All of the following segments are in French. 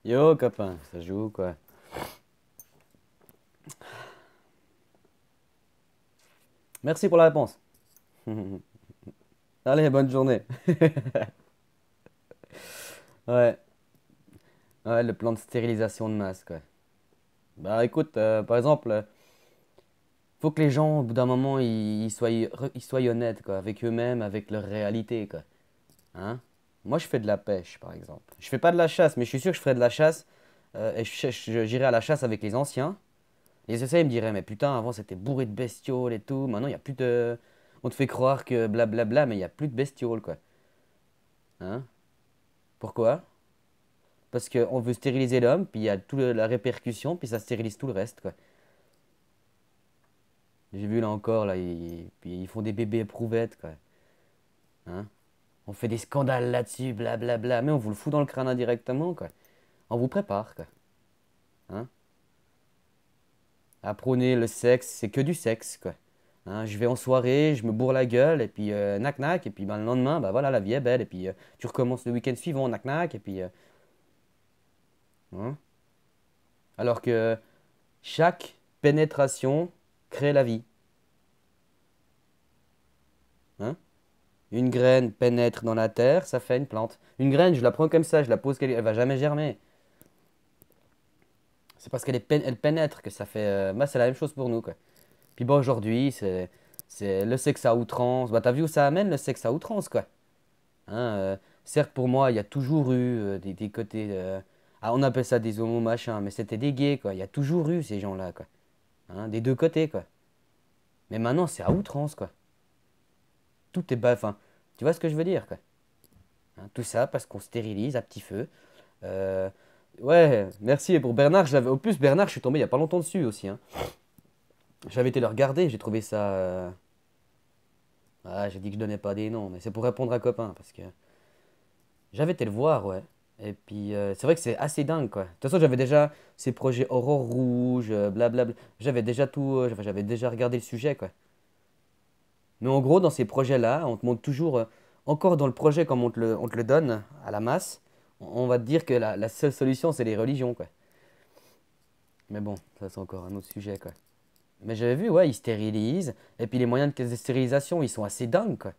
Yo, copain, ça joue quoi? Merci pour la réponse. Allez, bonne journée. Ouais, ouais, le plan de stérilisation de masse, quoi. Bah écoute, par exemple, faut que les gens, au bout d'un moment, ils soient honnêtes, quoi, avec eux-mêmes, avec leur réalité, quoi. Hein? Moi, je fais de la pêche, par exemple. Je fais pas de la chasse, mais je suis sûr que je ferai de la chasse. Et j'irai à la chasse avec les anciens. Les essais, ils me diraient, mais putain, avant c'était bourré de bestioles et tout. Maintenant, il n'y a plus de. On te fait croire que blablabla, mais il n'y a plus de bestioles, quoi. Hein? Pourquoi? Parce qu'on veut stériliser l'homme, puis il y a la répercussion, puis ça stérilise tout le reste, quoi. J'ai vu là encore, là, puis ils font des bébés éprouvettes, quoi. Hein? On fait des scandales là-dessus, blablabla, mais on vous le fout dans le crâne indirectement, quoi. On vous prépare, quoi. Hein? À prôner le sexe, c'est que du sexe, quoi. Hein, je vais en soirée, je me bourre la gueule, et puis nac nac, et puis ben, le lendemain, bah voilà, la vie est belle, et puis tu recommences le week-end suivant, nac nac, et puis. Hein. Alors que chaque pénétration crée la vie. Hein. Une graine pénètre dans la terre, ça fait une plante. Une graine, je la prends comme ça, je la pose, elle va jamais germer. C'est parce elle pénètre que ça fait. Bah, c'est la même chose pour nous, quoi. Puis bon, aujourd'hui, c'est le sexe à outrance. Bah, t'as vu où ça amène le sexe à outrance, quoi. Hein, certes, pour moi, il y a toujours eu des côtés. Ah, on appelle ça des homos machin, mais c'était des gays, quoi. Il y a toujours eu ces gens-là, quoi. Hein, des deux côtés, quoi. Mais maintenant, c'est à outrance, quoi. Tout est bas. Enfin, tu vois ce que je veux dire, quoi. Hein, tout ça parce qu'on stérilise à petit feu. Euh, ouais, merci. Et pour Bernard, au plus, Bernard, je suis tombé il y a pas longtemps dessus aussi. Hein. J'avais été le regarder, j'ai trouvé ça. Ah, j'ai dit que je donnais pas des noms, mais c'est pour répondre à copain, parce que j'avais été le voir, ouais. Et puis, c'est vrai que c'est assez dingue, quoi. De toute façon, j'avais déjà ces projets Aurore Rouge, blablabla. J'avais déjà tout, j'avais déjà regardé le sujet, quoi. Mais en gros, dans ces projets-là, on te montre toujours, encore dans le projet comme on te le donne à la masse, on va te dire que la seule solution, c'est les religions, quoi. Mais bon, ça c'est encore un autre sujet, quoi. Mais j'avais vu, ouais, ils stérilisent. Et puis les moyens de stérilisation, ils sont assez dingues, quoi.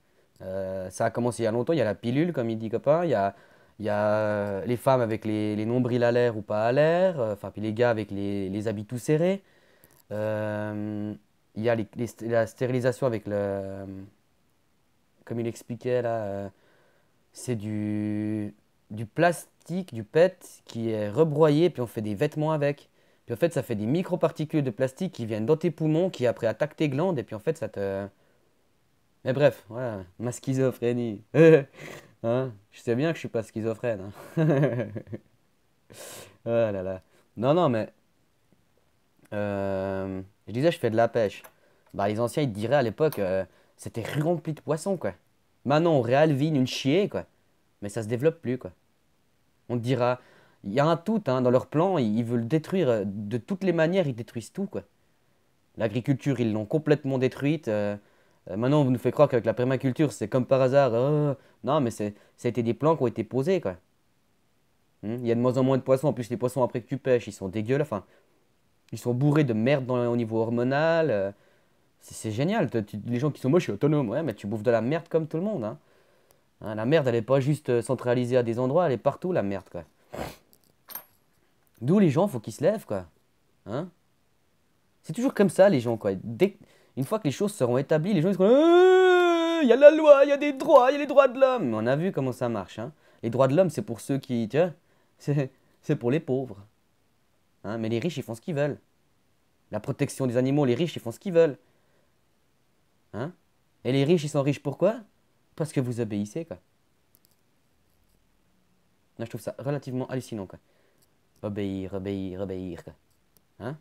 Ça a commencé il y a longtemps. Il y a la pilule, comme il dit copain. Il y a les femmes avec les nombrils à l'air ou pas à l'air. Enfin, puis les gars avec les habits tout serrés. Euh, il y a la stérilisation avec le. Comme il expliquait là, c'est du plastique, du PET qui est rebroyé, puis on fait des vêtements avec. Puis en fait, ça fait des microparticules de plastique qui viennent dans tes poumons, qui après attaquent tes glandes, et puis en fait, ça te. Mais bref, voilà, ma schizophrénie. Hein? Je sais bien que je suis pas schizophrène. Hein. Oh là là. Non, non, mais je disais, je fais de la pêche. Bah, les anciens, ils te diraient à l'époque, c'était rempli de poissons, quoi. Maintenant, on réalvine une chier, quoi. Mais ça se développe plus, quoi. On te dira, il y a un tout, hein, dans leur plan, ils veulent détruire, de toutes les manières, ils détruisent tout, quoi. L'agriculture, ils l'ont complètement détruite. Maintenant, on nous fait croire qu'avec la permaculture, c'est comme par hasard. Non, mais ça a été des plans qui ont été posés, quoi. Il y a de moins en moins de poissons. En plus, les poissons, après que tu pêches, ils sont dégueulasses. Enfin, ils sont bourrés de merde au niveau hormonal. C'est génial. Les gens qui sont moches, je suis autonome. Ouais, mais tu bouffes de la merde comme tout le monde. Hein. Hein, la merde, elle est pas juste centralisée à des endroits, elle est partout, la merde, quoi. D'où les gens, faut qu'ils se lèvent, quoi. Hein? C'est toujours comme ça, les gens, quoi. Une fois que les choses seront établies, les gens ils seront il y a la loi, il y a des droits, il y a les droits de l'homme. Mais on a vu comment ça marche, hein. Les droits de l'homme, c'est pour ceux qui, tu vois, c'est c'est pour les pauvres. Hein. Mais les riches, ils font ce qu'ils veulent. La protection des animaux, les riches, ils font ce qu'ils veulent. Hein. Et les riches, ils sont riches pourquoi? Parce que vous obéissez, quoi. Là, je trouve ça relativement hallucinant, quoi. Obéir, obéir, obéir, quoi. Hein?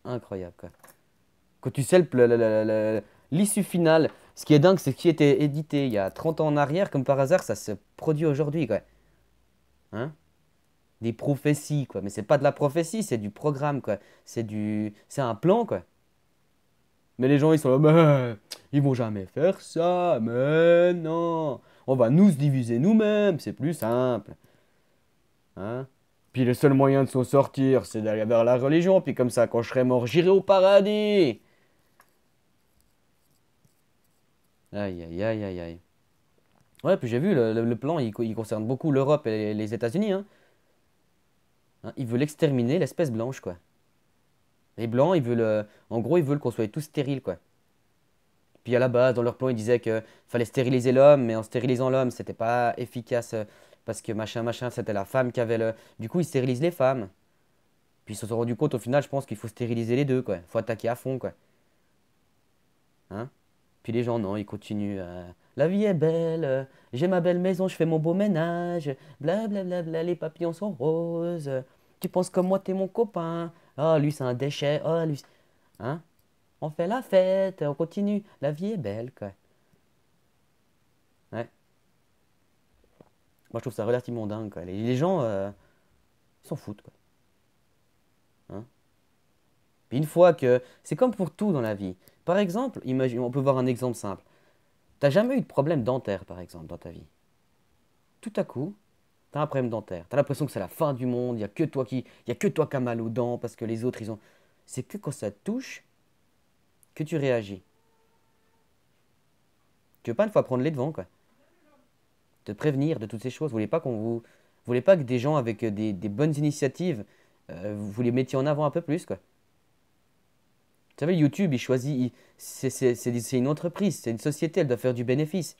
Incroyable, quoi. Quand tu sais l'issue finale, ce qui est dingue, c'est ce qui était édité il y a 30 ans en arrière, comme par hasard, ça se produit aujourd'hui, quoi. Hein? Des prophéties, quoi. Mais c'est pas de la prophétie, c'est du programme, quoi. C'est un plan, quoi. Mais les gens, ils sont là, mais ils vont jamais faire ça, mais non. On va nous se diviser nous-mêmes, c'est plus simple. Hein? Puis le seul moyen de s'en sortir, c'est d'aller vers la religion. Puis comme ça, quand je serai mort, j'irai au paradis. Aïe, aïe, aïe, aïe, aïe. Ouais, puis j'ai vu, le plan, il concerne beaucoup l'Europe et les États-Unis, hein. Hein, ils veulent exterminer l'espèce blanche, quoi. Les blancs, ils veulent, en gros, ils veulent qu'on soit tous stériles, quoi. Puis à la base, dans leur plan, ils disaient que fallait stériliser l'homme, mais en stérilisant l'homme, c'était pas efficace parce que machin, machin, c'était la femme qui avait le. Du coup, ils stérilisent les femmes. Puis ils se sont rendus compte au final, je pense qu'il faut stériliser les deux, quoi. Faut attaquer à fond, quoi. Hein? Puis les gens, non, ils continuent. La vie est belle, j'ai ma belle maison, je fais mon beau ménage, bla bla bla bla, les papillons sont roses. Tu penses comme moi, t'es mon copain. Ah, lui, c'est un déchet. Ah, lui. Hein? On fait la fête, on continue. La vie est belle, quoi. Ouais. Moi, je trouve ça relativement dingue, quoi. Les gens, ils s'en foutent, quoi. Hein? Puis une fois que. C'est comme pour tout dans la vie. Par exemple, imagine, on peut voir un exemple simple. T'as jamais eu de problème dentaire, par exemple, dans ta vie. Tout à coup, t'as un problème dentaire. T'as l'impression que c'est la fin du monde, il y a que toi qui as mal aux dents parce que les autres, ils ont. C'est que quand ça te touche, que tu réagis. Tu veux pas une fois prendre les devants, quoi. Te prévenir de toutes ces choses. Vous voulez pas que des gens avec des bonnes initiatives, vous les mettiez en avant un peu plus, quoi. Vous savez, YouTube, il choisit, c'est une entreprise, c'est une société, elle doit faire du bénéfice.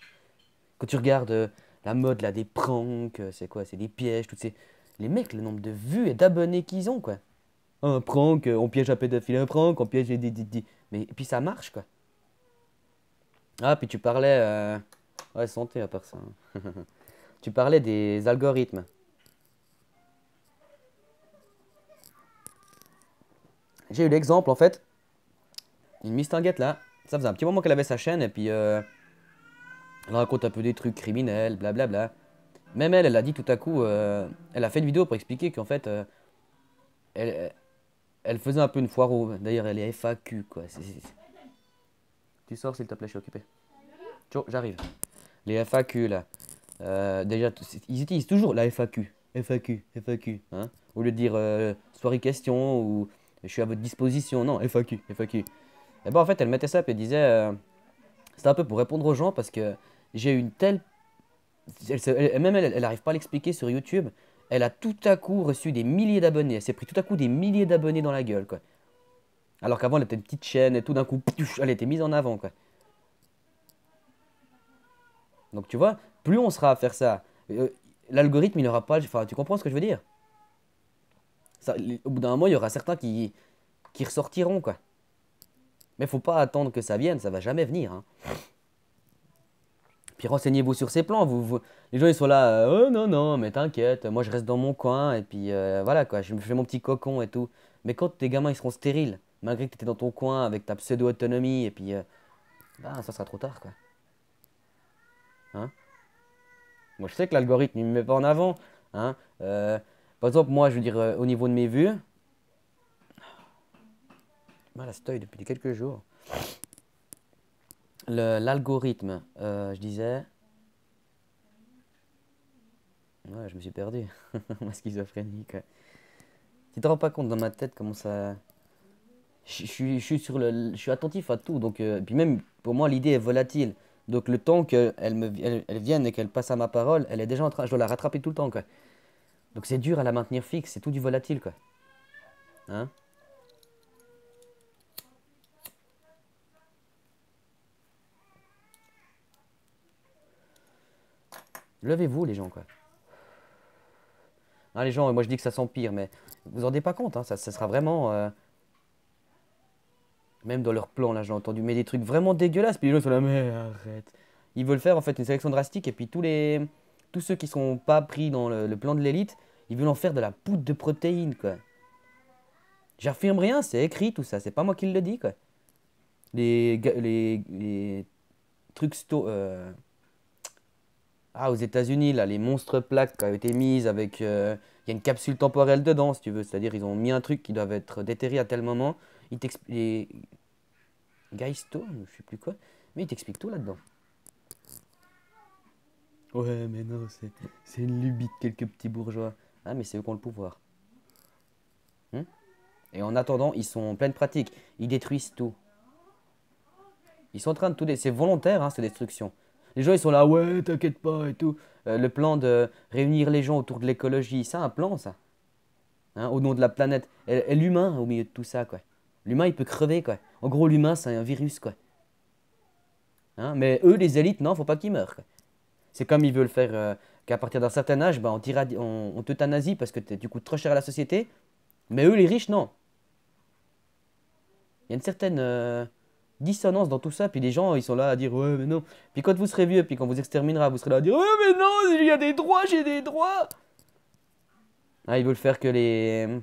Quand tu regardes la mode là, des pranks, c'est quoi? C'est des pièges, toutes ces. Les mecs, le nombre de vues et d'abonnés qu'ils ont, quoi. Un prank, on piège un pédophile, un prank, on piège des. Mais et puis ça marche, quoi. Ah, puis tu parlais. Ouais, santé à part ça, hein. Tu parlais des algorithmes. J'ai eu l'exemple, en fait, une mistinguette là. Ça faisait un petit moment qu'elle avait sa chaîne, et puis elle raconte un peu des trucs criminels, blablabla. Même elle, elle a dit tout à coup, elle a fait une vidéo pour expliquer qu'en fait, elle, elle faisait un peu une foire au. D'ailleurs, elle est FAQ, quoi. Tu sors, s'il te plaît, je suis occupé. Ciao, j'arrive. Les FAQ, là. Déjà, ils utilisent toujours la FAQ. FAQ, FAQ. Hein? Au lieu de dire soirée question ou je suis à votre disposition. Non, FAQ, FAQ. Et ben, en fait, elle mettait ça, puis elle disait. C'était un peu pour répondre aux gens parce que j'ai une telle. Même elle, elle arrive pas à l'expliquer sur YouTube. Elle a tout à coup reçu des milliers d'abonnés. Elle s'est pris tout à coup des milliers d'abonnés dans la gueule, quoi. Alors qu'avant, elle était une petite chaîne et tout d'un coup, elle était mise en avant, quoi. Donc tu vois, plus on sera à faire ça, l'algorithme, il n'aura pas. Enfin, tu comprends ce que je veux dire? Ça, au bout d'un moment, il y aura certains qui ressortiront, quoi. Mais faut pas attendre que ça vienne, ça va jamais venir, hein. Puis renseignez-vous sur ces plans. Les gens, ils sont là, oh non, non, mais t'inquiète, moi je reste dans mon coin, et puis voilà, quoi, je me fais mon petit cocon et tout. Mais quand tes gamins, ils seront stériles, malgré que tu étais dans ton coin avec ta pseudo-autonomie, et puis, bah, ça sera trop tard, quoi. Hein? Moi, je sais que l'algorithme, il me met pas en avant, hein. Par exemple, moi, je veux dire, au niveau de mes vues, mal à cette depuis quelques jours. L'algorithme, je disais. Ouais, je me suis perdu. Ma schizophrénie, quoi. Tu te rends pas compte dans ma tête comment ça. Je suis attentif à tout. Donc, puis même, pour moi, l'idée est volatile. Donc, le temps qu'elle vienne et qu'elle passe à ma parole, elle est déjà en train. Je dois la rattraper tout le temps, quoi. Donc, c'est dur à la maintenir fixe. C'est tout du volatile, quoi. Hein? Levez-vous, les gens, quoi. Hein, les gens, moi, je dis que ça s'empire, mais vous vous en rendez pas compte, hein. Ça sera vraiment. Même dans leur plan, là, j'ai entendu. Mais des trucs vraiment dégueulasses. Puis les gens sont là, mais arrête. Ils veulent faire, en fait, une sélection drastique. Et puis, tous ceux qui sont pas pris dans le plan de l'élite, ils veulent en faire de la poudre de protéines, quoi. J'affirme rien, c'est écrit tout ça, c'est pas moi qui le dis, quoi. Les trucs aux États-Unis, là, les monstres plaques qui ont été mises avec. Il y a une capsule temporelle dedans, si tu veux. C'est-à-dire, ils ont mis un truc qui doit être déterré à tel moment. Ils t'expliquent. Les Guystone, je sais plus quoi. Mais ils t'expliquent tout là-dedans. Ouais, mais non, c'est une lubie de quelques petits bourgeois. Ah, mais c'est eux qui ont le pouvoir. Hmm. Et en attendant, ils sont en pleine pratique. Ils détruisent tout. Ils sont en train de tout... C'est volontaire, hein, cette destruction. Les gens, ils sont là, ouais, t'inquiète pas et tout. Le plan de réunir les gens autour de l'écologie, c'est un plan, ça. Hein, au nom de la planète. Et l'humain, au milieu de tout ça, quoi. L'humain, il peut crever, quoi. En gros, l'humain, c'est un virus, quoi. Hein, mais eux, les élites, non, faut pas qu'ils meurent, quoi. C'est comme ils veulent faire qu'à partir d'un certain âge, bah, on t'euthanasie parce que tu coûtes trop cher à la société. Mais eux, les riches, non. Il y a une certaine dissonance dans tout ça. Puis les gens, ils sont là à dire, ouais, mais non. Puis quand vous serez vieux, puis quand vous exterminera, vous serez là à dire, ouais, mais non, il y a des droits, j'ai des droits. Ah, ils veulent faire que les...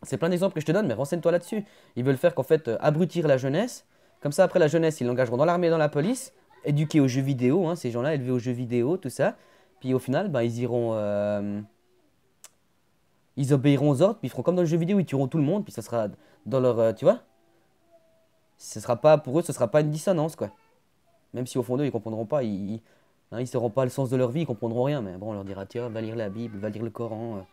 C'est plein d'exemples que je te donne, mais renseigne-toi là-dessus. Ils veulent faire qu'en fait, abrutir la jeunesse. Comme ça, après la jeunesse, ils l'engageront dans l'armée, dans la police, éduqués aux jeux vidéo, hein, ces gens-là, élevés aux jeux vidéo, tout ça. Puis au final, ben, ils iront... ils obéiront aux ordres, puis ils feront comme dans le jeu vidéo, ils tueront tout le monde, puis ça sera dans leur... tu vois? Ce sera pas, pour eux, ce sera pas une dissonance, quoi. Même si au fond d'eux, ils comprendront pas, hein, ils sauront pas le sens de leur vie, ils comprendront rien. Mais bon, on leur dira, tiens, va lire la Bible, va lire le Coran.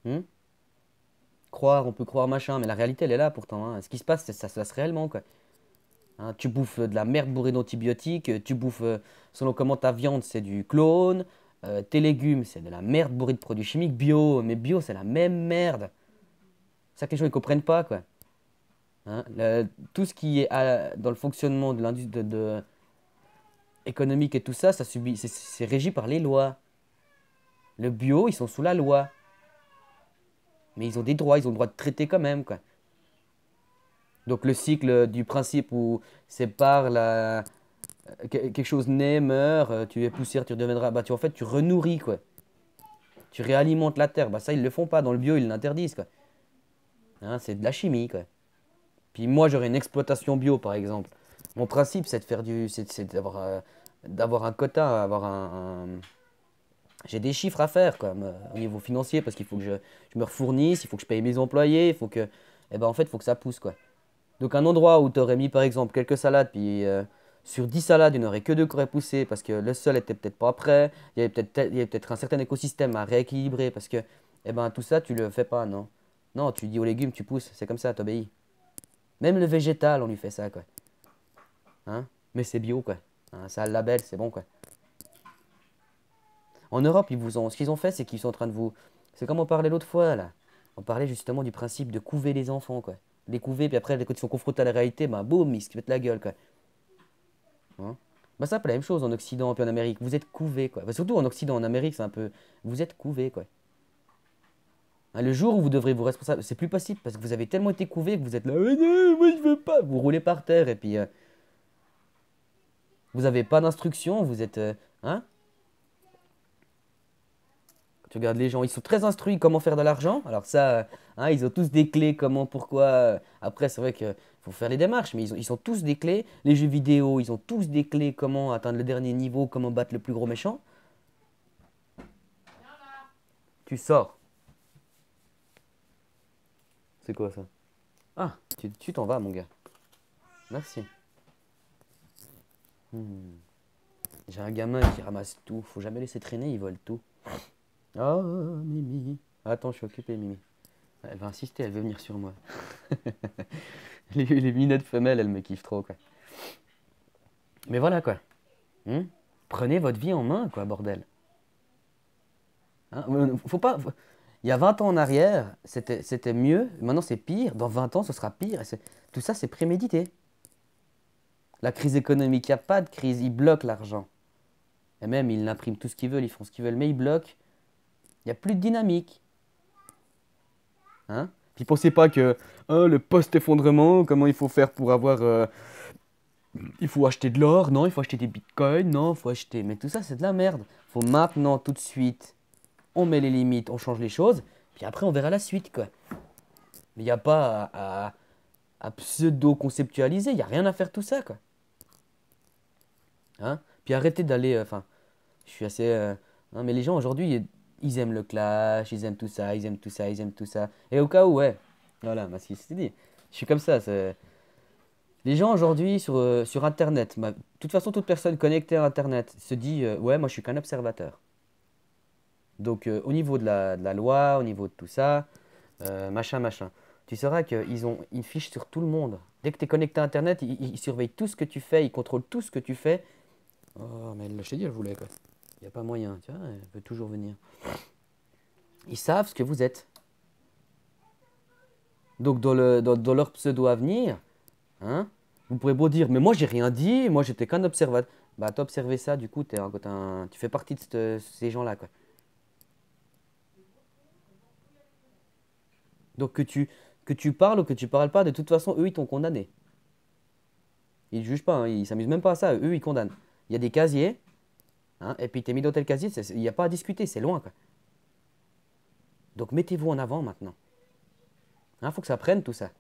Hmm. Croire, on peut croire machin, mais la réalité, elle est là pourtant. Hein. Ce qui se passe, ça se passe réellement, quoi. Hein, tu bouffes de la merde bourrée d'antibiotiques, tu bouffes, selon comment ta viande, c'est du clone, tes légumes, c'est de la merde bourrée de produits chimiques, bio, mais bio, c'est la même merde. C'est ça que les gens, ils comprennent pas, quoi. Hein, tout ce qui est dans le fonctionnement de l'industrie économique et tout ça, ça subit, c'est régi par les lois. Le bio, ils sont sous la loi. Mais ils ont des droits, ils ont le droit de traiter quand même, quoi. Donc le cycle du principe où c'est par quelque chose naît, meurt, tu es poussière, tu redeviendras. Bah, en fait, tu renourris, quoi. Tu réalimentes la terre. Bah, ça, ils le font pas. Dans le bio, ils l'interdisent, quoi. Hein, c'est de la chimie, quoi. Puis moi, j'aurais une exploitation bio, par exemple. Mon principe, c'est de faire c'est d'avoir un quota, j'ai des chiffres à faire, quoi, au niveau financier, parce qu'il faut que je me refournisse, il faut que je paye mes employés, il faut que. Eh ben, en fait, il faut que ça pousse, quoi. Donc un endroit où tu aurais mis par exemple quelques salades, puis sur 10 salades, il n'y en aurait que 2 qui auraient poussé parce que le sol était peut-être pas prêt, il y avait peut-être un certain écosystème à rééquilibrer parce que eh ben, tout ça, tu le fais pas, non. Non, tu dis aux légumes, tu pousses, c'est comme ça, t'obéis. Même le végétal, on lui fait ça, quoi. Hein? Mais c'est bio, quoi. Hein, ça a le label, c'est bon, quoi. En Europe, ce qu'ils ont fait, c'est qu'ils sont en train de vous... C'est comme on parlait l'autre fois, là. On parlait justement du principe de couver les enfants, quoi. Les couver, puis après, quand ils sont confrontés à la réalité, bah boum, ils se mettent la gueule, quoi. Hein. Bah ça, c'est la même chose en Occident puis en Amérique. Vous êtes couvés, quoi. Bah, surtout en Occident, en Amérique, c'est un peu... Vous êtes couvés, quoi. Hein, le jour où vous devrez vous responsabiliser, c'est plus possible parce que vous avez tellement été couvé que vous êtes là, «Ah non, moi je veux pas. Vous roulez par terre et puis vous avez pas d'instruction, vous êtes. Hein? Quand tu regardes les gens, ils sont très instruits comment faire de l'argent. Alors ça, hein, ils ont tous des clés, comment, pourquoi. Après, c'est vrai qu'il faut faire les démarches, mais ils sont tous des clés. Les jeux vidéo, ils ont tous des clés, comment atteindre le dernier niveau, comment battre le plus gros méchant. Tu sors. C'est quoi ça? Ah, tu t'en vas, mon gars. Merci. Hmm. J'ai un gamin qui ramasse tout. Faut jamais laisser traîner, il vole tout. Oh, Mimi. Attends, je suis occupé, Mimi. Elle va insister, elle veut venir sur moi. Les minettes femelles, elles me kiffent trop, quoi. Mais voilà, quoi. Hmm. Prenez votre vie en main, quoi, bordel. Hein, faut pas... Il y a 20 ans en arrière, c'était mieux. Maintenant, c'est pire. Dans 20 ans, ce sera pire. Tout ça, c'est prémédité. La crise économique, il n'y a pas de crise. Ils bloquent l'argent. Et même, ils impriment tout ce qu'ils veulent, ils font ce qu'ils veulent, mais ils bloquent. Il n'y a plus de dynamique. Hein? Puis pensez pas que hein, le post-effondrement, comment il faut faire pour avoir... il faut acheter de l'or, non, il faut acheter des bitcoins, non, il faut acheter... Mais tout ça, c'est de la merde. Faut maintenant, tout de suite, on met les limites, on change les choses, puis après, on verra la suite, quoi. Mais il n'y a pas à pseudo-conceptualiser, il n'y a rien à faire tout ça, quoi. Hein? Puis arrêtez d'aller... Enfin, je suis assez... hein, mais les gens, aujourd'hui, ils aiment le clash, ils aiment tout ça, ils aiment tout ça, ils aiment tout ça. Et au cas où, ouais, voilà, bah, si, c'est dit. Je suis comme ça, Les gens aujourd'hui sur Internet, de toute façon, toute personne connectée à Internet se dit ouais, moi je suis qu'un observateur. Donc au niveau de la loi, au niveau de tout ça, machin, machin, tu sauras qu'ils ont une fiche sur tout le monde. Dès que tu es connecté à Internet, ils surveillent tout ce que tu fais, ils contrôlent tout ce que tu fais. Oh, mais je t'ai dit, elle voulait quoi. Il n'y a pas moyen, tu vois, elle peut toujours venir. Ils savent ce que vous êtes. Donc dans leur pseudo-avenir, hein, vous pourrez beau dire, mais moi j'ai rien dit, moi j'étais qu'un observateur. Bah t'as observé ça, du coup tu fais partie de ces gens-là, quoi. Donc que tu parles ou que tu parles pas, de toute façon, eux ils t'ont condamné. Ils ne jugent pas, hein, ils s'amusent même pas à ça, eux ils condamnent. Il y a des casiers, hein, et puis t'es mis dans tel casier, il n'y a pas à discuter, c'est loin, quoi. Donc mettez-vous en avant maintenant. Il faut que ça prenne tout ça.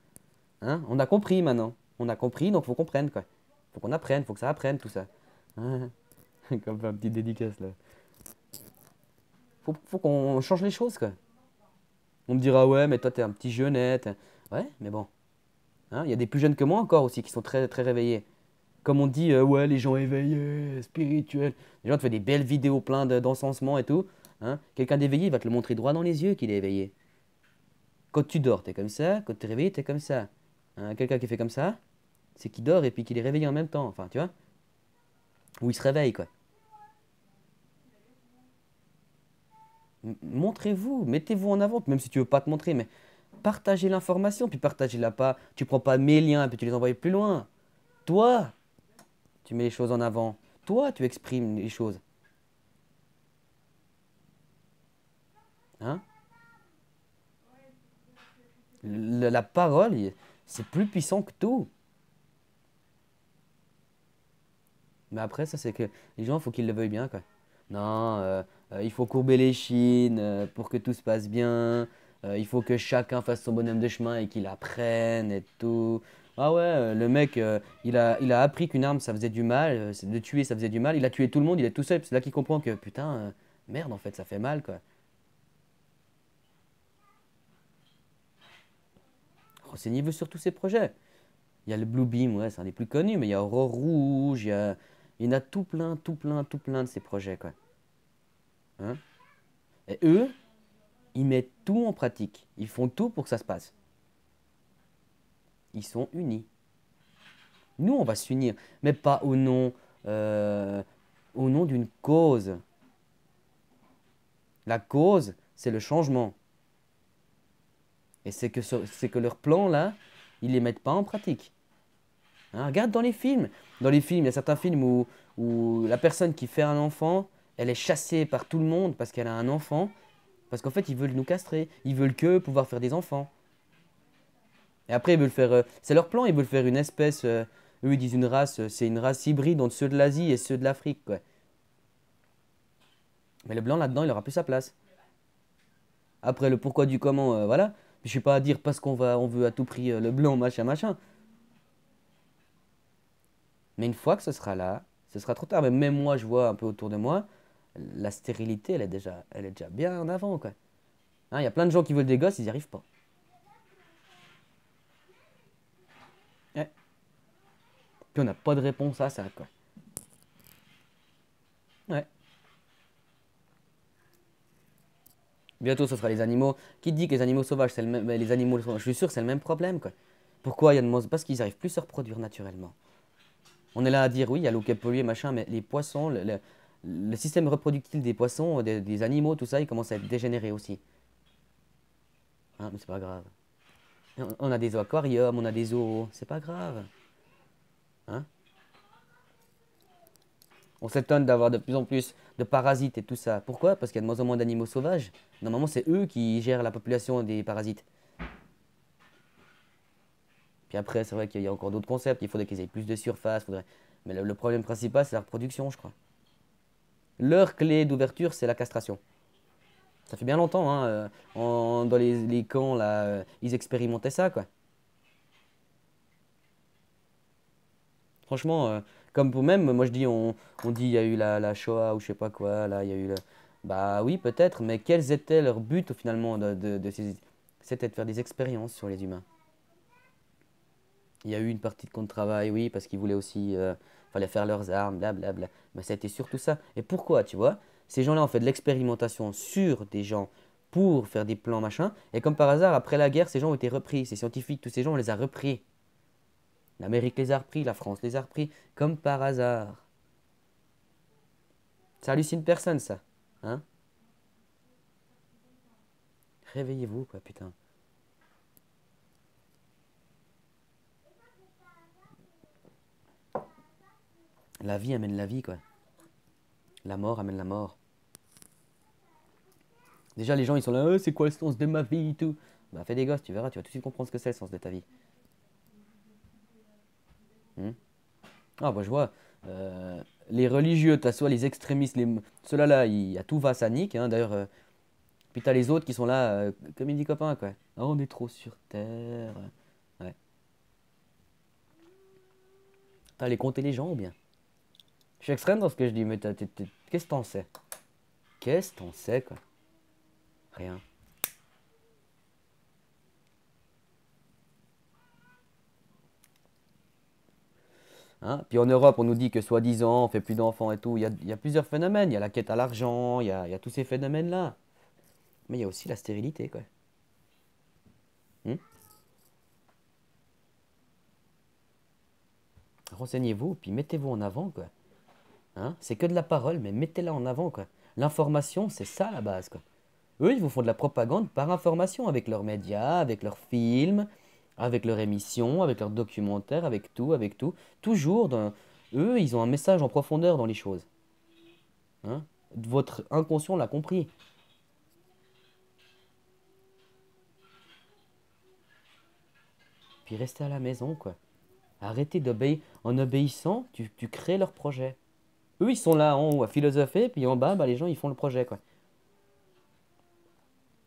Hein. On a compris maintenant. On a compris, donc faut qu'on prenne, quoi. Faut qu'on apprenne, faut que ça apprenne tout ça. Hein. Comme un petit dédicace là. Faut qu'on change les choses, quoi. On me dira, ouais, mais toi t'es un petit jeunette. Ouais, mais bon. Hein, il y a des plus jeunes que moi encore aussi qui sont très, très réveillés. Comme on dit, ouais, les gens éveillés, spirituels. Les gens te font des belles vidéos plein d'encensement et tout. Hein. Quelqu'un d'éveillé, il va te le montrer droit dans les yeux qu'il est éveillé. Quand tu dors, t'es comme ça. Quand tu es réveillé, t'es comme ça. Hein, quelqu'un qui fait comme ça, c'est qu'il dort et puis qu'il est réveillé en même temps. Enfin, tu vois. Ou il se réveille, quoi. Montrez-vous, mettez-vous en avant, même si tu veux pas te montrer, mais partagez l'information, puis partagez-la pas. Tu prends pas mes liens, puis tu les envoies plus loin. Toi, tu mets les choses en avant. Toi, tu exprimes les choses. Hein? La parole, c'est plus puissant que tout. Mais après, ça, c'est que les gens, il faut qu'ils le veuillent bien, quoi. Non, il faut courber les chines pour que tout se passe bien. Il faut que chacun fasse son bonhomme de chemin et qu'il apprenne et tout. Ah ouais, le mec, il a appris qu'une arme, ça faisait du mal, de tuer, ça faisait du mal. Il a tué tout le monde, il est tout seul. C'est là qu'il comprend que, putain, merde, en fait, ça fait mal, quoi. Renseignez-vous sur tous ces projets. Il y a le Bluebeam, ouais, c'est un des plus connus, mais il y a Aurore Rouge, il y en a tout plein, tout plein, tout plein de ces projets, quoi. Hein. Et eux, ils mettent tout en pratique. Ils font tout pour que ça se passe. Ils sont unis. Nous, on va s'unir, mais pas euh, au nom d'une cause. La cause, c'est le changement. Et c'est que leur plan, là, ils ne les mettent pas en pratique. Hein, regarde dans les films. Dans les films, il y a certains films où la personne qui fait un enfant, elle est chassée par tout le monde parce qu'elle a un enfant. Parce qu'en fait, ils veulent nous castrer. Ils veulent que pouvoir faire des enfants. Et après, ils veulent faire. C'est leur plan, ils veulent faire une espèce. Eux, ils disent une race. C'est une race hybride entre ceux de l'Asie et ceux de l'Afrique, quoi. Mais le blanc, là-dedans, il aura plus sa place. Après, le pourquoi du comment, voilà. Je suis pas à dire parce on veut à tout prix le blanc, machin, machin. Mais une fois que ce sera là, ce sera trop tard. Mais même moi, je vois un peu autour de moi, la stérilité, elle est déjà bien en avant, quoi. Hein, il y a plein de gens qui veulent des gosses, ils n'y arrivent pas. Ouais. Puis on n'a pas de réponse à ça, quoi. Ouais. Bientôt, ce sera les animaux. Qui dit que les animaux sauvages, c'est le même, mais les animaux sauvages, je suis sûr que c'est le même problème, quoi. Pourquoi il y a de moins... Parce qu'ils n'arrivent plus à se reproduire naturellement. On est là à dire, oui, il y a l'eau qui est polluée, machin, mais les poissons, le système reproductif des poissons, des animaux, tout ça, il commence à être dégénéré aussi. Hein, mais c'est pas grave. On a des aquariums, on a des zoos, c'est pas grave. Hein. On s'étonne d'avoir de plus en plus de parasites et tout ça. Pourquoi? Parce qu'il y a de moins en moins d'animaux sauvages. Normalement, c'est eux qui gèrent la population des parasites. Puis après, c'est vrai qu'il y a encore d'autres concepts. Il faudrait qu'ils aient plus de surface. Mais le problème principal, c'est la reproduction, je crois. Leur clé d'ouverture, c'est la castration. Ça fait bien longtemps, hein, dans les camps, là, ils expérimentaient ça, quoi. Franchement, comme pour même, moi je dis, on dit il y a eu la Shoah ou je sais pas quoi, là, il y a eu le... Bah oui, peut-être, mais quels étaient leurs buts finalement de ces... C'était de faire des expériences sur les humains. Il y a eu une partie de contre-travail, oui, parce qu'ils voulaient aussi, fallait faire leurs armes, blablabla. Mais ça a été surtout ça. Et pourquoi, tu vois? Ces gens-là ont fait de l'expérimentation sur des gens pour faire des plans, machin. Et comme par hasard, après la guerre, ces gens ont été repris. Ces scientifiques, tous ces gens, on les a repris. L'Amérique les a repris, la France les a repris, comme par hasard. Ça hallucine personne, ça. Hein? Réveillez-vous, quoi, putain. La vie amène la vie, quoi. La mort amène la mort. Déjà, les gens, ils sont là, c'est quoi le sens de ma vie et tout. Bah, fais des gosses, tu verras, tu vas tout de suite comprendre ce que c'est le sens de ta vie. Hmm. Ah, bah, je vois. Les religieux, t'as soit les extrémistes, ceux-là, là, à tout va, ça nique. Hein. D'ailleurs, puis t'as les autres qui sont là, comme il dit copain, quoi. Ah, on est trop sur Terre. Ouais. T'as les compter les gens ou bien? Je suis extrême dans ce que je dis, mais qu'est-ce que t'en sais? Qu'est-ce que t'en sais, quoi? Rien. Hein. Puis en Europe, on nous dit que soi-disant, on fait plus d'enfants et tout. Il y a plusieurs phénomènes. Il y a la quête à l'argent, il y a tous ces phénomènes-là. Mais il y a aussi la stérilité, quoi. Hmm. Renseignez-vous, puis mettez-vous en avant, quoi. Hein. C'est que de la parole, mais mettez-la en avant, quoi. L'information, c'est ça la base, quoi. Eux, ils vous font de la propagande par information, avec leurs médias, avec leurs films, avec leurs émissions, avec leurs documentaires, avec tout, avec tout. Toujours, eux, ils ont un message en profondeur dans les choses. Hein. Votre inconscient l'a compris. Puis restez à la maison, quoi. Arrêtez d'obéir. En obéissant, tu crées leur projet. Eux, ils sont là en haut à philosopher, puis en bas, bah, les gens, ils font le projet, quoi.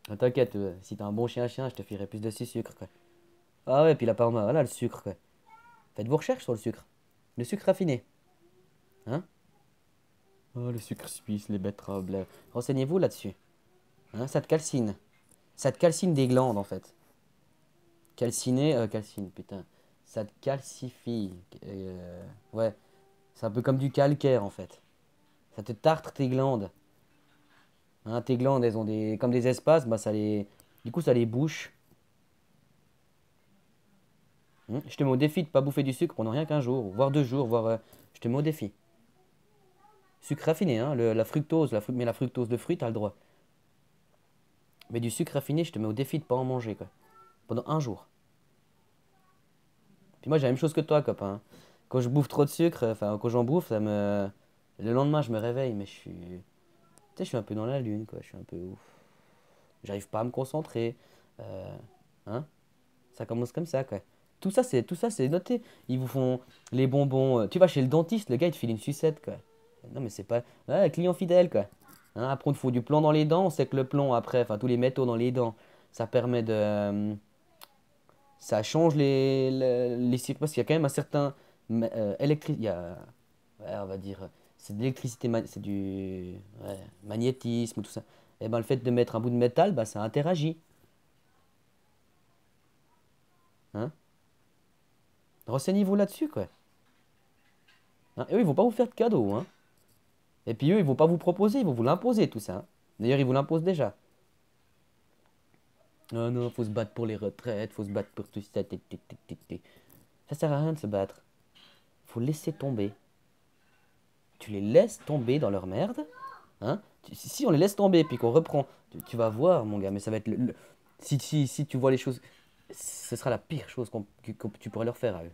Ah, t'inquiète, si t'as un bon chien-chien, je te filerai plus de sucre, quoi. Ah ouais, puis la parma, voilà le sucre, quoi. Faites vos recherches sur le sucre. Le sucre raffiné. Hein? Oh, le sucre suisse, les betteraves, renseignez-vous là-dessus. Hein, ça te calcine. Ça te calcine des glandes, en fait. Calcine, putain. Ça te calcifie. Ouais, c'est un peu comme du calcaire, en fait. Ça te tartre tes glandes. Hein, tes glandes, elles ont comme des espaces, bah du coup, ça les bouche. Je te mets au défi de pas bouffer du sucre pendant rien qu'un jour, voire 2 jours, voire. Je te mets au défi. Sucre raffiné, hein, la fructose, mais la fructose de fruits, t'as le droit. Mais du sucre raffiné, je te mets au défi de pas en manger, quoi. Pendant un jour. Puis moi, j'ai la même chose que toi, copain. Quand je bouffe trop de sucre, enfin, quand j'en bouffe, ça me. Le lendemain, je me réveille, mais je suis. Tu sais, je suis un peu dans la lune, quoi. Je suis un peu ouf. J'arrive pas à me concentrer. Euh, Hein? Ça commence comme ça, quoi. Tout ça, c'est noté. Ils vous font les bonbons. Tu vas chez le dentiste, le gars, il te file une sucette, quoi. Non, mais c'est pas. Ouais, client fidèle, quoi. Hein, après, on te faut du plomb dans les dents. On sait que le plomb, après, enfin, tous les métaux dans les dents, ça permet de. Ça change les cycles. Parce qu'il y a quand même un certain. Il y a. Ouais, on va dire. C'est de l'électricité, c'est du ouais, magnétisme, tout ça. Et ben, le fait de mettre un bout de métal, bah, ça interagit. Hein. Renseignez-vous là-dessus, quoi. Hein. Et eux, ils vont pas vous faire de cadeaux, hein. Et puis eux, ils vont pas vous proposer, ils vont vous l'imposer, tout ça. Hein. D'ailleurs, ils vous l'imposent déjà. Ah non, faut se battre pour les retraites, faut se battre pour tout ça. Ça sert à rien de se battre. Faut laisser tomber. Tu les laisses tomber dans leur merde. Hein. Si on les laisse tomber puis qu'on reprend, tu vas voir, mon gars, mais ça va être si tu vois les choses, ce sera la pire chose que tu pourrais leur faire à eux.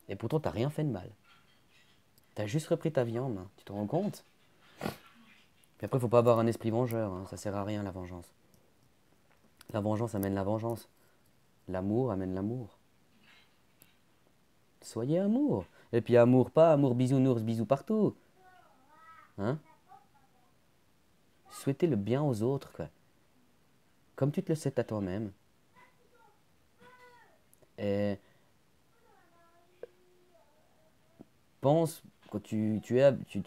Et pourtant, t'as rien fait de mal. T'as juste repris ta vie en main. Tu te rends compte? Puis après, faut pas avoir un esprit vengeur. Hein. Ça sert à rien, la vengeance. La vengeance amène la vengeance. L'amour amène l'amour. Soyez amour. Et puis amour, pas amour bisounours, bisous partout. Hein? Souhaitez le bien aux autres, quoi. Comme tu te le souhaites à toi-même. Et pense, quand tu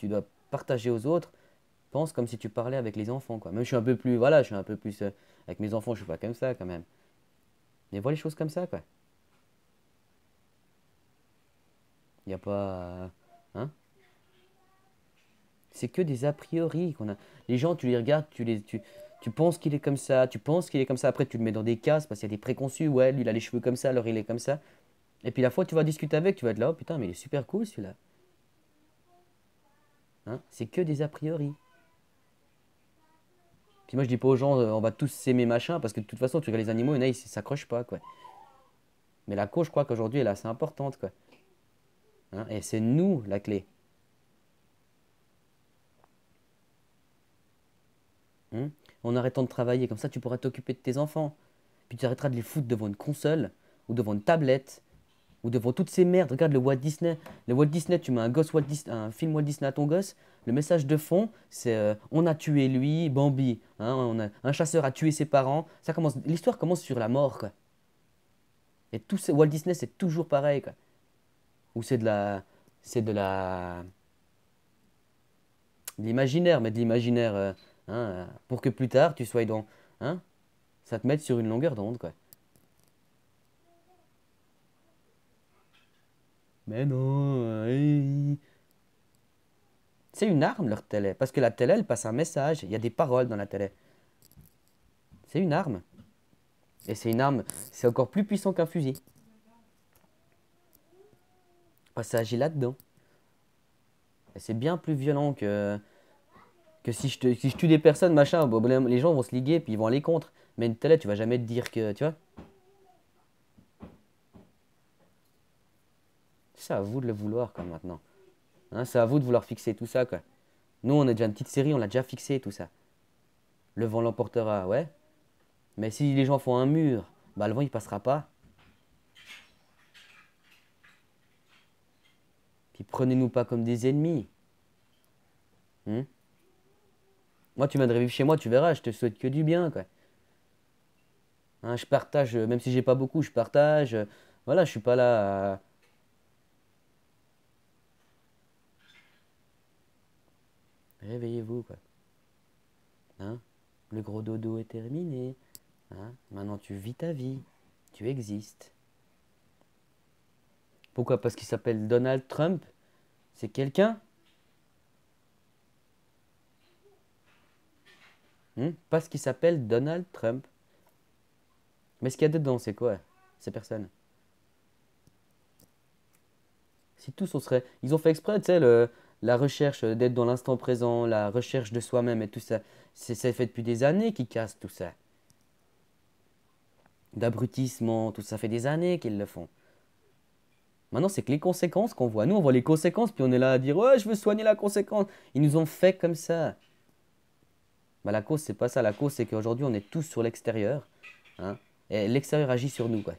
dois partager aux autres, pense comme si tu parlais avec les enfants, quoi. Même je suis un peu plus, voilà, je suis un peu plus avec mes enfants, je suis pas comme ça quand même. Mais vois les choses comme ça, quoi. Il n'y a pas... Hein? C'est que des a priori qu'on a. Les gens, tu les regardes, tu penses qu'il est comme ça, tu penses qu'il est comme ça. Après, tu le mets dans des cases parce qu'il y a des préconçus. Ouais, lui, il a les cheveux comme ça, alors il est comme ça. Et puis la fois, tu vas discuter avec, tu vas être là, oh putain, mais il est super cool celui-là. Hein? C'est que des a priori. Puis moi, je dis pas aux gens, on va tous s'aimer machin, parce que de toute façon, tu regardes les animaux, il y en a, ils s'accrochent pas, quoi. Mais la cause, je crois qu'aujourd'hui, elle est assez importante, quoi. Hein? Et c'est nous la clé. Hein? En arrêtant de travailler, comme ça, tu pourras t'occuper de tes enfants. Puis tu arrêteras de les foutre devant une console, ou devant une tablette, ou devant toutes ces merdes. Regarde le Walt Disney. Le Walt Disney, tu mets un film Walt Disney à ton gosse. Le message de fond, c'est on a tué lui, Bambi. Hein, un chasseur a tué ses parents. Ça commence, l'histoire commence sur la mort, quoi. Et tout Walt Disney, c'est toujours pareil, quoi. Ou c'est de l'imaginaire, mais de l'imaginaire, hein, pour que plus tard tu sois dans, hein, ça te mette sur une longueur d'onde, quoi. Mais non, c'est une arme leur télé, parce que la télé, elle passe un message. Il y a des paroles dans la télé. C'est une arme. Et c'est une arme, c'est encore plus puissant qu'un fusil. Parce que ça agit là-dedans. Et c'est bien plus violent que si je tue des personnes, machin. Bon, les gens vont se liguer, puis ils vont aller contre. Mais une télé, tu vas jamais te dire que, tu vois. C'est à vous de le vouloir, quoi, maintenant. Hein, c'est à vous de vouloir fixer tout ça, quoi. Nous, on est déjà une petite série, on l'a déjà fixé, tout ça. Le vent l'emportera, ouais. Mais si les gens font un mur, bah le vent, il passera pas. Puis prenez-nous pas comme des ennemis. Hein. Moi, tu viendrais vivre chez moi, tu verras, je te souhaite que du bien, quoi. Hein, je partage, même si j'ai pas beaucoup, je partage. Voilà, je suis pas là à... Réveillez-vous, quoi. Hein? Le gros dodo est terminé. Hein? Maintenant, tu vis ta vie. Tu existes. Pourquoi? Parce qu'il s'appelle Donald Trump. C'est quelqu'un? Parce qu'il s'appelle Donald Trump. Mais ce qu'il y a dedans, c'est quoi? Ces personnes. Si tous on serait. Ils ont fait exprès, tu sais, la recherche d'être dans l'instant présent, la recherche de soi-même et tout ça. C'est fait depuis des années qu'ils cassent tout ça. D'abrutissement, tout ça fait des années qu'ils le font. Maintenant, c'est que les conséquences qu'on voit. Nous, on voit les conséquences, puis on est là à dire, ouais, je veux soigner la conséquence. Ils nous ont fait comme ça. Bah, la cause, c'est pas ça. La cause, c'est qu'aujourd'hui, on est tous sur l'extérieur. Hein, et l'extérieur agit sur nous, quoi.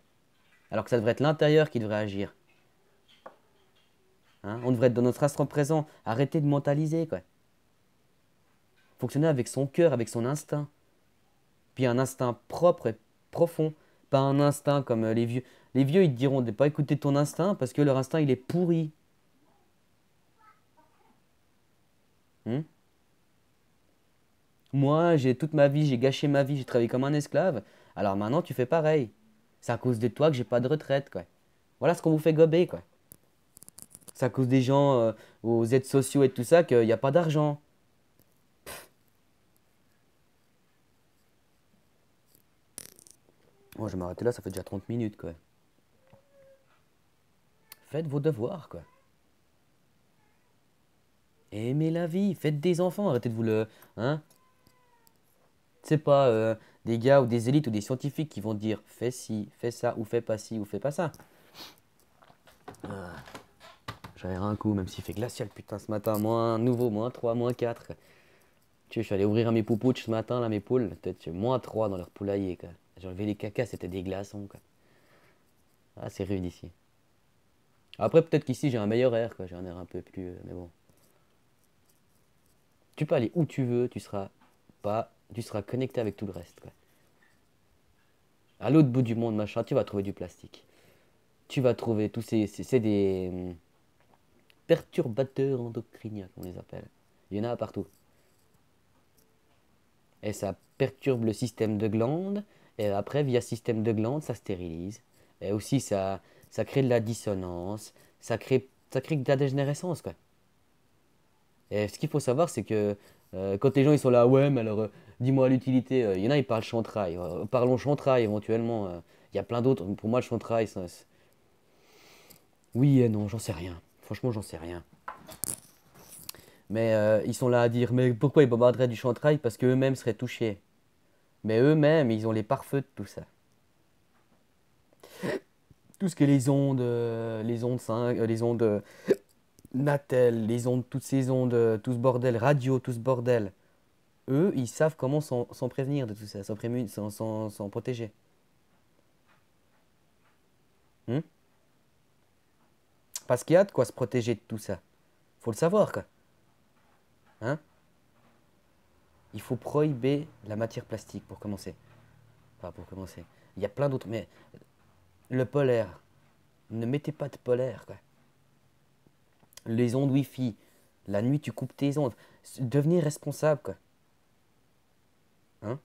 Alors que ça devrait être l'intérieur qui devrait agir. Hein, on devrait être dans notre instant présent. Arrêter de mentaliser, quoi. Fonctionner avec son cœur, avec son instinct. Puis un instinct propre et profond. Pas un instinct comme les vieux. Les vieux, ils te diront de ne pas écouter ton instinct parce que leur instinct, il est pourri. Hmm. Moi, j'ai toute ma vie, j'ai gâché ma vie, j'ai travaillé comme un esclave. Alors maintenant, tu fais pareil. C'est à cause de toi que j'ai pas de retraite, quoi. Voilà ce qu'on vous fait gober, quoi. C'est à cause des gens aux aides sociaux et tout ça qu'il n'y a pas d'argent. Moi, je vais m'arrêter là, ça fait déjà 30 minutes, quoi. Faites vos devoirs, quoi. Aimez la vie, faites des enfants, arrêtez de vous le... Hein? C'est pas des gars ou des élites ou des scientifiques qui vont dire fais ci, fais ça, ou fais pas ci, ou fais pas ça. J'avais un coup, même s'il fait glacial, putain, ce matin, nouveau, -3, -4. Tu sais, je suis allé ouvrir mes poupouches ce matin, là, mes poules, peut-être -3 dans leur poulailler, quoi. J'ai enlevé les cacas, c'était des glaçons, quoi. Ah, c'est rude ici. Après, peut-être qu'ici, j'ai un meilleur air, quoi. J'ai un air un peu plus... mais bon. Tu peux aller où tu veux, tu seras pas... Tu seras connecté avec tout le reste, quoi. À l'autre bout du monde, machin, tu vas trouver du plastique. Tu vas trouver tous c'est des perturbateurs endocriniens, qu'on les appelle. Il y en a partout. Et ça perturbe le système de glandes. Et après, via système de glandes, ça stérilise. Et aussi, ça crée de la dissonance. Ça crée Ça crée de la dégénérescence, quoi. Et ce qu'il faut savoir, c'est que quand les gens ils sont là, ouais, mais alors dis-moi l'utilité. Il y en a, ils parlent chantrail. Parlons chantrail éventuellement. Il y a plein d'autres. Pour moi, le chantrail, oui et non, j'en sais rien. Franchement, j'en sais rien. Mais ils sont là à dire, mais pourquoi ils bombarderaient du chantrail? Parce qu'eux-mêmes seraient touchés. Mais eux-mêmes, ils ont les pare-feux de tout ça. Tout ce que les ondes 5, les ondes Natel, les ondes, toutes ces ondes, tout ce bordel, radio, tout ce bordel. Eux, ils savent comment s'en prévenir de tout ça, s'en protéger. Hmm. Parce qu'il y a de quoi se protéger de tout ça. Faut le savoir, quoi. Hein? Il faut prohiber la matière plastique pour commencer. Enfin, pour commencer. Il y a plein d'autres. Mais le polaire, ne mettez pas de polaire, quoi. Les ondes Wi-Fi, la nuit, tu coupes tes ondes. Devenez responsable, quoi. Hein?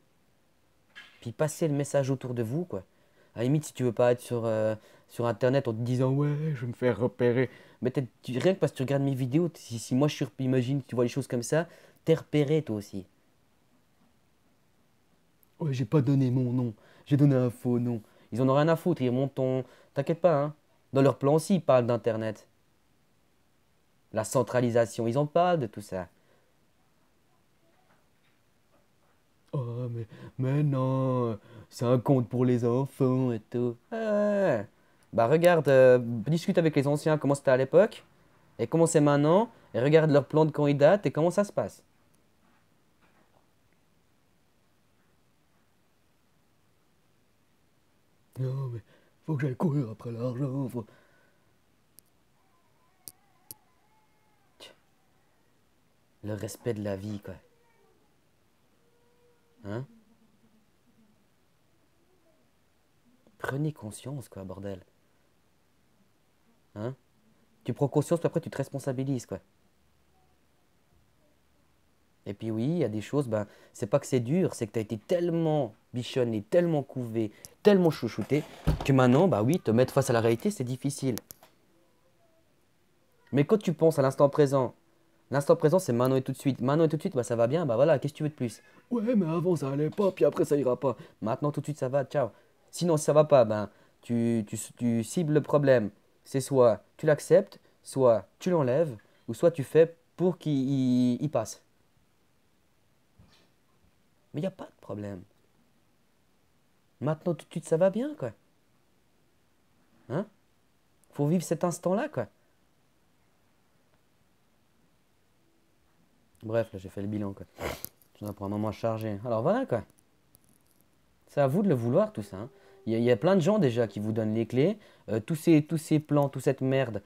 Puis passez le message autour de vous, quoi. À la limite, si tu veux pas être sur Internet en te disant ouais, je vais me faire repérer. Mais rien que parce que tu regardes mes vidéos, si moi je suis, imagine, tu vois les choses comme ça, t'es repéré toi aussi. Ouais, j'ai pas donné mon nom, j'ai donné un faux nom. Ils en ont rien à foutre, ils montent ton. T'inquiète pas, hein. Dans leur plan aussi, ils parlent d'Internet. La centralisation, ils en parlent de tout ça. Oh, mais non, c'est un conte pour les enfants et tout. Ouais. Bah regarde, discute avec les anciens, comment c'était à l'époque, et comment c'est maintenant, et regarde leur plan de quand ils datent et comment ça se passe. Non, mais faut que j'aille courir après l'argent. Le respect de la vie, quoi. Hein? Prenez conscience, quoi, bordel. Hein? Tu prends conscience, puis après tu te responsabilises, quoi. Et puis oui, il y a des choses, ben, c'est pas que c'est dur, c'est que tu as été tellement bichonné, tellement couvé, tellement chouchouté, que maintenant, bah oui, te mettre face à la réalité, c'est difficile. Mais quand tu penses à l'instant présent, c'est maintenant et tout de suite. Maintenant et tout de suite, bah ça va bien, bah voilà, qu'est-ce que tu veux de plus? Ouais, mais avant ça allait pas, puis après ça ira pas. Maintenant tout de suite ça va, ciao. Sinon, si ça va pas, ben tu cibles le problème. C'est soit tu l'acceptes, soit tu l'enlèves, ou soit tu fais pour qu'il il passe. Mais il n'y a pas de problème. Maintenant tout de suite ça va bien, quoi. Hein? Faut vivre cet instant-là, quoi. Bref, là j'ai fait le bilan, quoi. Tu en pour un moment chargé. Alors voilà, quoi. C'est à vous de le vouloir, tout ça, hein. Il y a plein de gens déjà qui vous donnent les clés. Tous ces plans, toute cette merde,